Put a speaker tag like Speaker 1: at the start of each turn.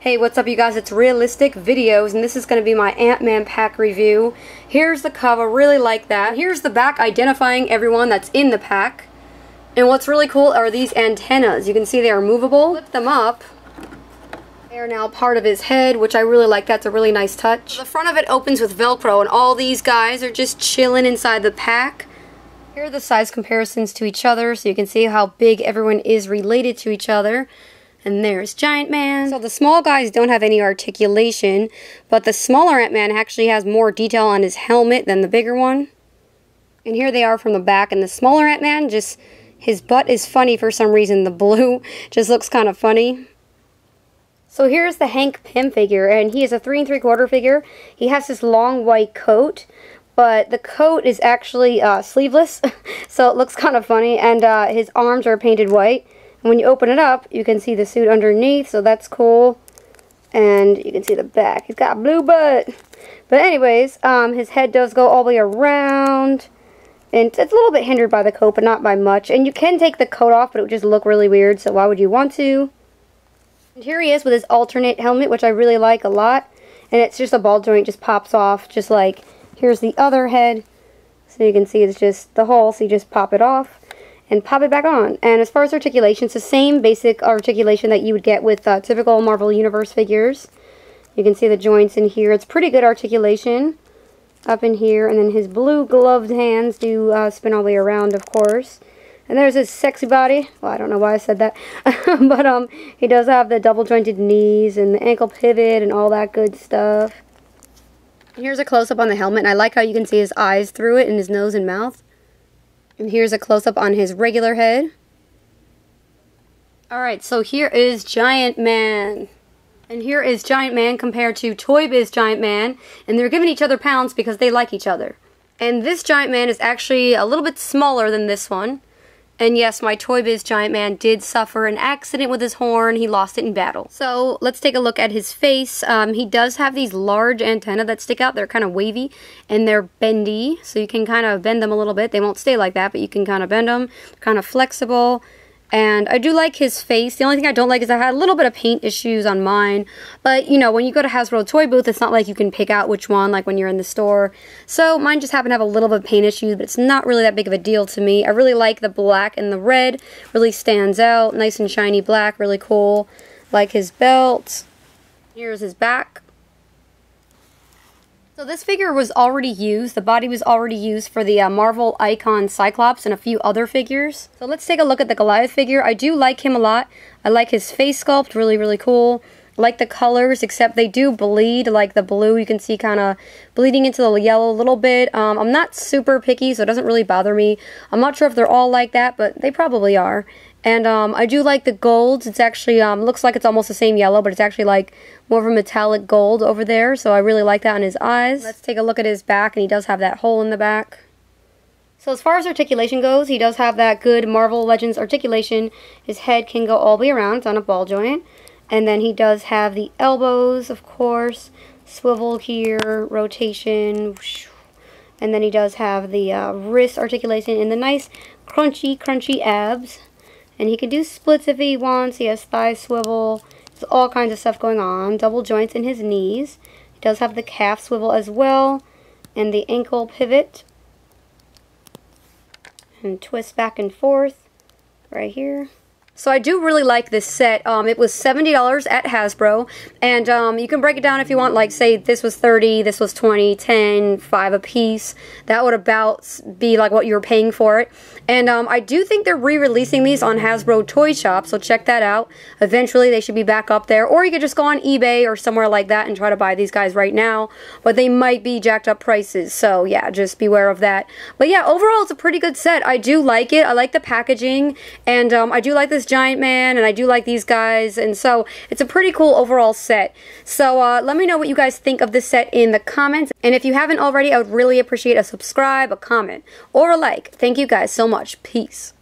Speaker 1: Hey, what's up you guys? It's Realistic Videos, and this is going to be my Ant-Man pack review. Here's the cover, really like that. Here's the back identifying everyone that's in the pack. And what's really cool are these antennas. You can see they are movable. Flip them up. They are now part of his head, which I really like. That's a really nice touch. The front of it opens with Velcro, and all these guys are just chilling inside the pack. Here are the size comparisons to each other, so you can see how big everyone is related to each other. And there's Giant Man. So the small guys don't have any articulation, but the smaller Ant-Man actually has more detail on his helmet than the bigger one. And here they are from the back, and the smaller Ant-Man, just his butt is funny for some reason. The blue just looks kind of funny. So here's the Hank Pym figure, and he is a 3 3/4 figure. He has this long white coat, but the coat is actually sleeveless, so it looks kind of funny, and his arms are painted white. When you open it up, you can see the suit underneath, so that's cool. And you can see the back. He's got a blue butt. But anyways, his head does go all the way around. And it's a little bit hindered by the coat, but not by much. And you can take the coat off, but it would just look really weird, so why would you want to? And here he is with his alternate helmet, which I really like a lot. And it's just a ball joint, just pops off, just like, here's the other head. So you can see it's just the hole, so you just pop it off and pop it back on. And as far as articulation, it's the same basic articulation that you would get with typical Marvel Universe figures. You can see the joints in here. It's pretty good articulation up in here. And then his blue gloved hands do spin all the way around, of course. And there's his sexy body. Well, I don't know why I said that. But he does have the double jointed knees and the ankle pivot and all that good stuff. And here's a close-up on the helmet. And I like how you can see his eyes through it and his nose and mouth. And here's a close-up on his regular head. Alright, so here is Giant Man. And here is Giant Man compared to Toy Biz Giant Man. And they're giving each other pounds because they like each other. And this Giant Man is actually a little bit smaller than this one. And yes, my Toy Biz Giant Man did suffer an accident with his horn. He lost it in battle. So let's take a look at his face. He does have these large antennae that stick out. They're kind of wavy and they're bendy. So you can kind of bend them a little bit. They won't stay like that, but you can kind of bend them. They're kind of flexible. And I do like his face. The only thing I don't like is I had a little bit of paint issues on mine. But, you know, when you go to Hasbro Toy Booth, it's not like you can pick out which one, like when you're in the store. So mine just happened to have a little bit of paint issues, but it's not really that big of a deal to me. I really like the black and the red. Really stands out. Nice and shiny black. Really cool. Like his belt. Here's his back. So this figure was already used. The body was already used for the Marvel Icon Cyclops and a few other figures. So let's take a look at the Goliath figure. I do like him a lot. I like his face sculpt, really, really cool. I like the colors, except they do bleed, like the blue. You can see kind of bleeding into the yellow a little bit. I'm not super picky, so it doesn't really bother me. I'm not sure if they're all like that, but they probably are. And I do like the golds. It's actually, looks like it's almost the same yellow, but it's actually like more of a metallic gold over there. So I really like that on his eyes. Let's take a look at his back, and he does have that hole in the back. So as far as articulation goes, he does have that good Marvel Legends articulation. His head can go all the way around. It's on a ball joint. And then he does have the elbows, of course, swivel here, rotation, and then he does have the wrist articulation and the nice crunchy abs. And he can do splits if he wants. He has thigh swivel. There's all kinds of stuff going on. Double joints in his knees. He does have the calf swivel as well. And the ankle pivot. And twist back and forth. Right here. So I do really like this set. It was $70 at Hasbro, and you can break it down if you want, like say this was $30, this was $20, $10, $5 a piece. That would about be like what you were paying for it. And I do think they're re-releasing these on Hasbro Toy Shop, so check that out. Eventually they should be back up there, or you could just go on eBay or somewhere like that and try to buy these guys right now, but they might be jacked up prices, so yeah, just beware of that. But yeah, overall it's a pretty good set. I do like it. I like the packaging, and I do like this Giant Man, and I do like these guys, and so it's a pretty cool overall set. So let me know what you guys think of this set in the comments, and if you haven't already, I would really appreciate a subscribe, a comment, or a like. Thank you guys so much. Peace.